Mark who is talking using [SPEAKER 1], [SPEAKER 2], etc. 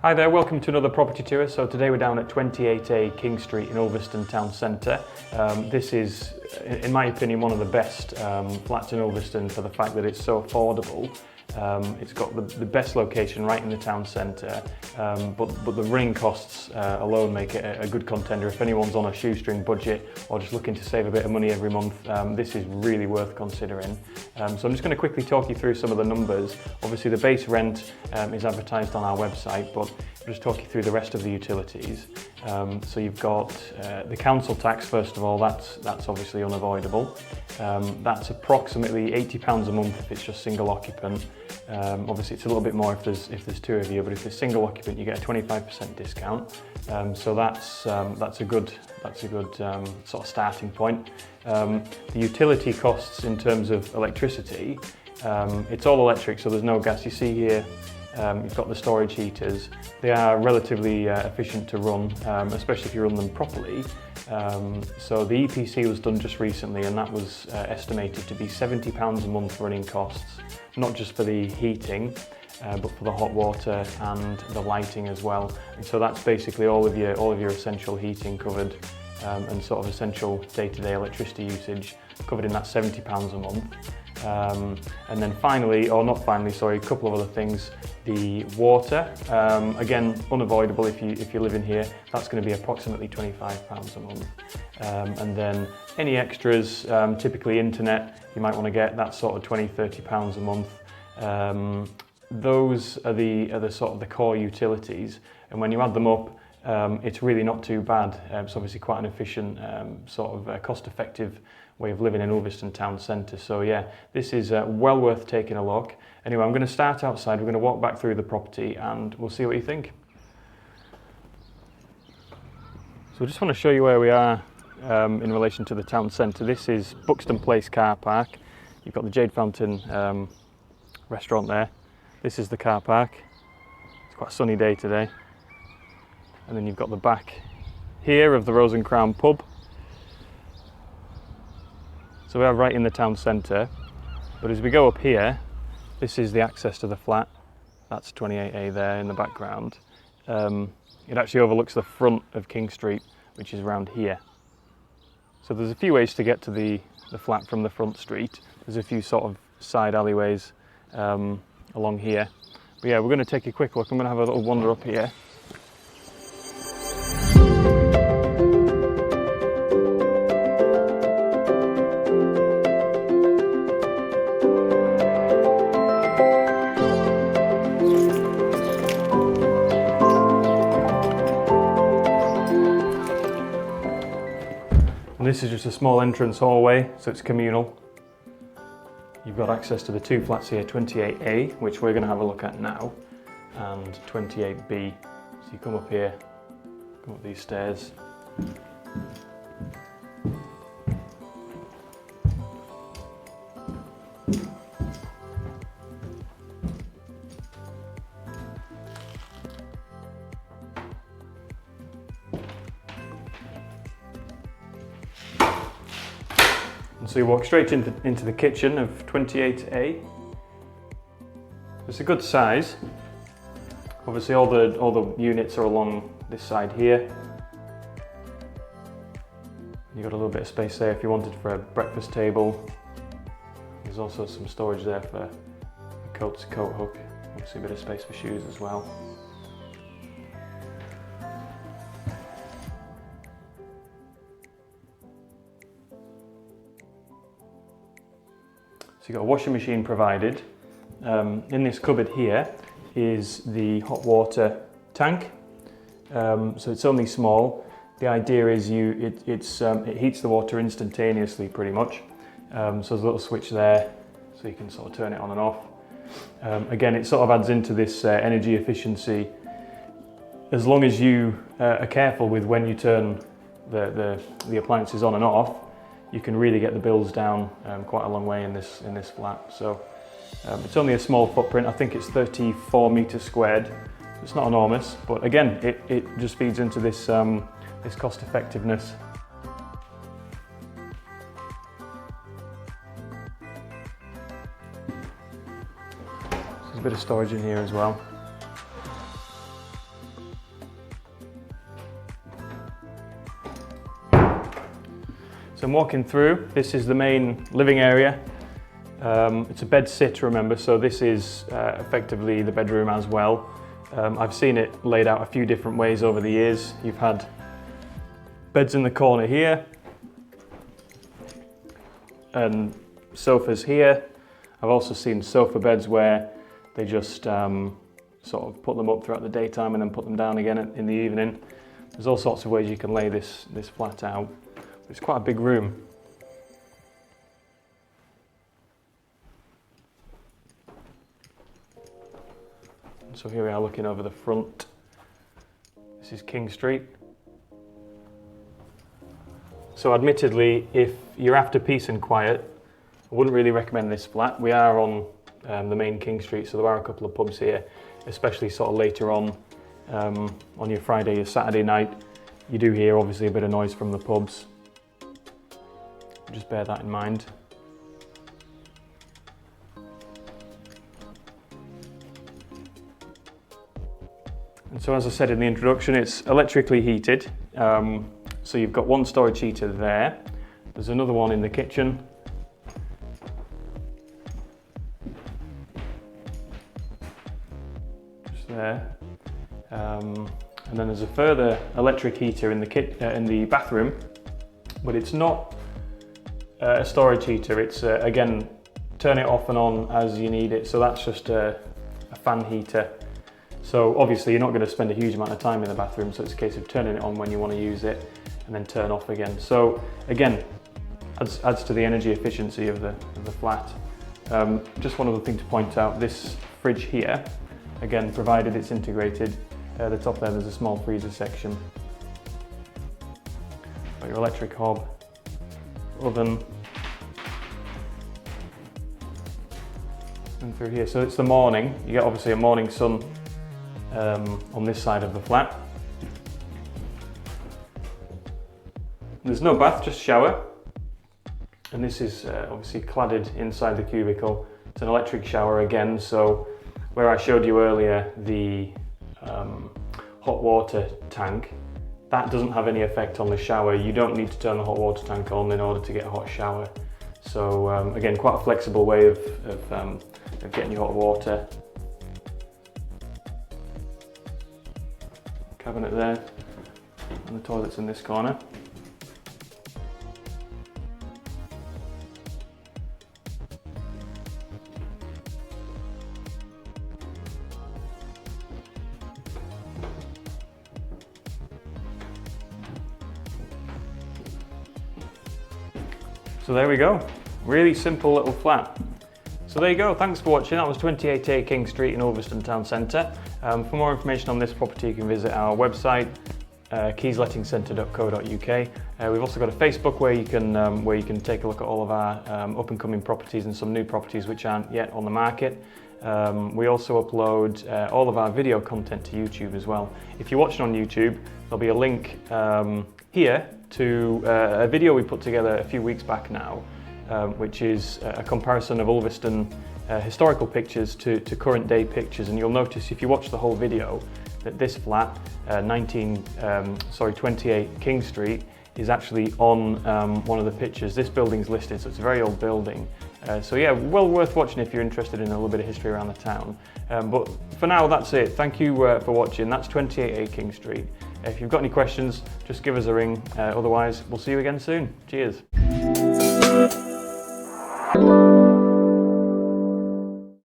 [SPEAKER 1] Hi there, welcome to another property tour. So today we're down at 28A King Street in Ulverston town centre. This is, in my opinion, one of the best flats in Ulverston for the fact that it's so affordable. It's got the best location right in the town centre, but the running costs alone make it a good contender. If anyone's on a shoestring budget or just looking to save a bit of money every month, this is really worth considering. So I'm just going to quickly talk you through some of the numbers. Obviously the base rent is advertised on our website, but I'll just talk you through the rest of the utilities. So you've got the council tax, first of all, that's obviously unavoidable. That's approximately £80 a month if it's just single occupant. Obviously it's a little bit more if there's two of you, but if it's single occupant you get a 25% discount. So that's a good sort of starting point. The utility costs in terms of electricity, it's all electric, so there's no gas. You see here you've got the storage heaters. They are relatively efficient to run, especially if you run them properly. So the EPC was done just recently, and that was estimated to be £70 a month running costs, not just for the heating, but for the hot water and the lighting as well. And so that's basically all of your essential heating covered, and sort of essential day-to-day electricity usage covered in that £70 a month. And then finally, or not finally, sorry, a couple of other things. The water, again, unavoidable if you live in here, that's going to be approximately £25 a month. And then any extras, typically internet, you might want to get that sort of £20–30 a month. Those are the sort of the core utilities, and when you add them up, it's really not too bad. It's obviously quite an efficient, sort of cost-effective way of living in Ulverston town centre. So yeah, this is well worth taking a look. Anyway, I'm going to start outside, we're going to walk back through the property and we'll see what you think. So I just want to show you where we are in relation to the town centre. This is Buxton Place car park. You've got the Jade Fountain restaurant there. This is the car park. It's quite a sunny day today. And then you've got the back here of the Rose and Crown pub. So we are right in the town centre, but as we go up here, this is the access to the flat. That's 28A there in the background. It actually overlooks the front of King Street, which is around here. So there's a few ways to get to the flat from the front street. There's a few sort of side alleyways along here. But yeah, we're going to take a quick look. I'm going to have a little wander up here. And this is just a small entrance hallway, so it's communal. You've got access to the two flats here, 28A, which we're going to have a look at now, and 28B. So you come up here, come up these stairs. And so you walk straight into the kitchen of 28A. It's a good size. Obviously all the units are along this side here. You've got a little bit of space there if you wanted for a breakfast table. There's also some storage there for a coat hook. Obviously a bit of space for shoes as well. So you've got a washing machine provided. In this cupboard here is the hot water tank. So it's only small. The idea is it heats the water instantaneously pretty much. So there's a little switch there so you can sort of turn it on and off. Again, it sort of adds into this energy efficiency. As long as you are careful with when you turn the appliances on and off, you can really get the bills down quite a long way in this flat. So it's only a small footprint. I think it's 34 metres squared. So it's not enormous, but again, it just feeds into this this cost effectiveness. There's a bit of storage in here as well. So I'm walking through. This is the main living area. It's a bed sit, remember, so this is effectively the bedroom as well. I've seen it laid out a few different ways over the years. You've had beds in the corner here and sofas here. I've also seen sofa beds where they just sort of put them up throughout the daytime and then put them down again in the evening. There's all sorts of ways you can lay this flat out. It's quite a big room. So here we are looking over the front. This is King Street. So admittedly, if you're after peace and quiet, I wouldn't really recommend this flat. We are on the main King Street, so there are a couple of pubs here, especially sort of later on your Friday or Saturday night. You do hear obviously a bit of noise from the pubs. Just bear that in mind. And so as I said in the introduction, it's electrically heated. So you've got one storage heater there. There's another one in the kitchen. Just there. And then there's a further electric heater in the bathroom, but it's not a storage heater. It's again, turn it off and on as you need it. So that's just a fan heater. So obviously you're not going to spend a huge amount of time in the bathroom, so it's a case of turning it on when you want to use it and then turn off again. So again, adds to the energy efficiency of the flat. Just one other thing to point out, this fridge here, again, provided it's integrated, at the top there's a small freezer section. Got your electric hob, oven, and through here. So it's the morning, you get obviously a morning sun on this side of the flat. There's no bath, just shower. And this is obviously cladded inside the cubicle. It's an electric shower again, so where I showed you earlier the hot water tank, that doesn't have any effect on the shower. You don't need to turn the hot water tank on in order to get a hot shower. So again, quite a flexible way of getting your hot water. Cabinet there, and the toilet's in this corner. So there we go, really simple little flat. So there you go, thanks for watching. That was 28A King Street in Ulverston Town Centre. For more information on this property, you can visit our website, keyslettingcentre.co.uk. We've also got a Facebook where you can take a look at all of our up and coming properties and some new properties which aren't yet on the market. We also upload all of our video content to YouTube as well. If you're watching on YouTube, there'll be a link here to a video we put together a few weeks back now, which is a comparison of Ulverston historical pictures to current day pictures, and you'll notice if you watch the whole video that this flat, 28 King Street, is actually on one of the pictures. This building's listed, so it's a very old building. So yeah, well worth watching if you're interested in a little bit of history around the town. But for now, that's it. Thank you for watching. That's 28A King Street. If you've got any questions, just give us a ring. Otherwise, we'll see you again soon. Cheers.